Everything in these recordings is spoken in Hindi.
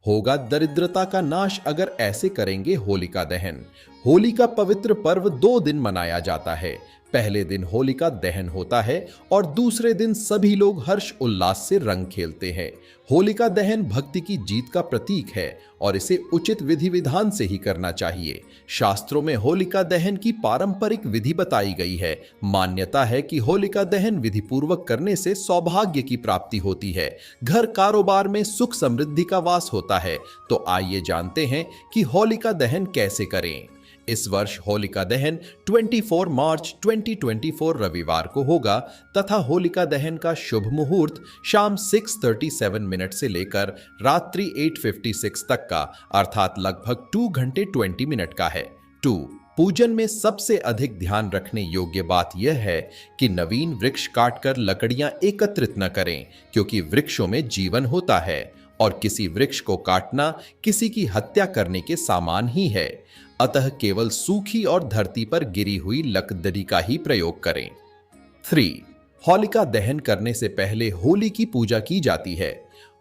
होगा दरिद्रता का नाश अगर ऐसे करेंगे होलिका दहन। होली का पवित्र पर्व 2 दिन मनाया जाता है। पहले दिन होलिका दहन होता है और दूसरे दिन सभी लोग हर्ष उल्लास से रंग खेलते हैं। होलिका दहन भक्ति की जीत का प्रतीक है और इसे उचित विधि विधान से ही करना चाहिए। शास्त्रों में होलिका दहन की पारंपरिक विधि बताई गई है। मान्यता है कि होलिका दहन विधि पूर्वक करने से सौभाग्य की प्राप्ति होती है, घर कारोबार में सुख समृद्धि का वास होता है। तो आइए जानते हैं कि होलिका दहन कैसे करें। इस वर्ष होलिका दहन 24 मार्च 2024 रविवार को होगा तथा होलिका दहन का शुभ मुहूर्त शाम 6:37 मिनट से लेकर रात्रि 8:56 तक का अर्थात लगभग 2 घंटे 20 मिनट का है। 2. पूजन में सबसे अधिक ध्यान रखने योग्य बात यह है कि नवीन वृक्ष काटकर लकड़ियां एकत्रित न करें, क्योंकि वृक्षों में जीवन होता है और किसी वृक्ष को काटना किसी की हत्या करने के समान ही है। अतः केवल सूखी और धरती पर गिरी हुई लकड़ी का ही प्रयोग करें। 3. होलिका दहन करने से पहले होली की पूजा की जाती है।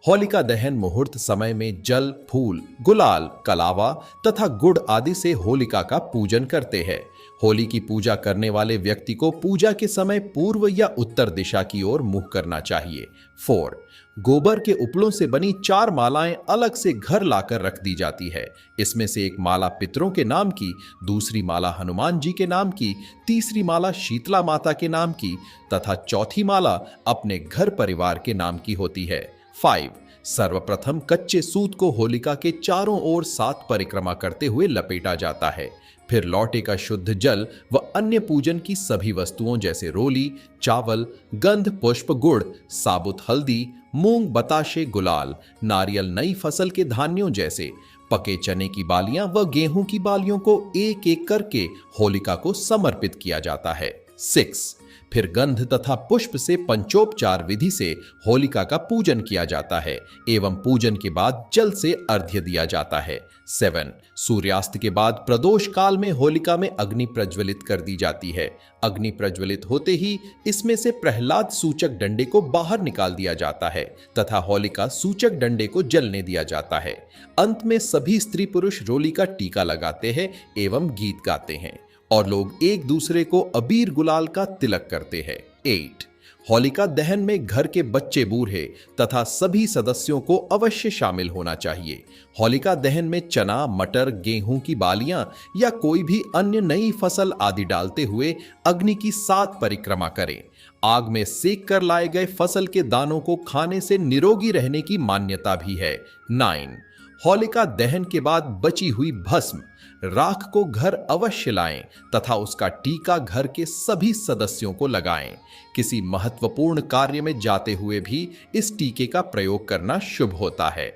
होलिका दहन मुहूर्त समय में जल, फूल, गुलाल, कलावा तथा गुड़ आदि से होलिका का पूजन करते हैं। होली की पूजा करने वाले व्यक्ति को पूजा के समय पूर्व या उत्तर दिशा की ओर मुंह करना चाहिए। 4. गोबर के उपलों से बनी 4 मालाएं अलग से घर लाकर रख दी जाती है। इसमें से एक माला पितरों के नाम की, दूसरी माला हनुमान जी के नाम की, तीसरी माला शीतला माता के नाम की तथा चौथी माला अपने घर परिवार के नाम की होती है। 5. सर्वप्रथम कच्चे सूत को होलिका के चारों ओर 7 परिक्रमा करते हुए लपेटा जाता है। फिर लौटे का शुद्ध जल व अन्य पूजन की सभी वस्तुओं जैसे रोली, चावल, गंध, पुष्प, गुड़, साबुत हल्दी, मूंग, बताशे, गुलाल, नारियल, नई फसल के धान्यों जैसे पके चने की बालियां व गेहूं की बालियों को एक एक करके होलिका को समर्पित किया जाता है। 6. फिर गंध तथा पुष्प से पंचोपचार विधि से होलिका का पूजन किया जाता है एवं पूजन के बाद जल से अर्घ्य दिया जाता है। 7. सूर्यास्त के बाद प्रदोष काल में होलिका में अग्नि प्रज्वलित कर दी जाती है। अग्नि प्रज्वलित होते ही इसमें से प्रहलाद सूचक डंडे को बाहर निकाल दिया जाता है तथा होलिका सूचक डंडे को जलने दिया जाता है। अंत में सभी स्त्री पुरुष रोली का टीका लगाते हैं एवं गीत गाते हैं और लोग एक दूसरे को अबीर गुलाल का तिलक करते हैं। 8. होलिका दहन में घर के बच्चे बूढ़े तथा सभी सदस्यों को अवश्य शामिल होना चाहिए। होलिका दहन में चना, मटर, गेहूं की बालियां या कोई भी अन्य नई फसल आदि डालते हुए अग्नि की 7 परिक्रमा करें। आग में सेक कर लाए गए फसल के दानों को खाने से निरोगी रहने की मान्यता भी है। 9. होलिका दहन के बाद बची हुई भस्म राख को घर अवश्य लाएं तथा उसका टीका घर के सभी सदस्यों को लगाएं। किसी महत्वपूर्ण कार्य में जाते हुए भी इस टीके का प्रयोग करना शुभ होता है।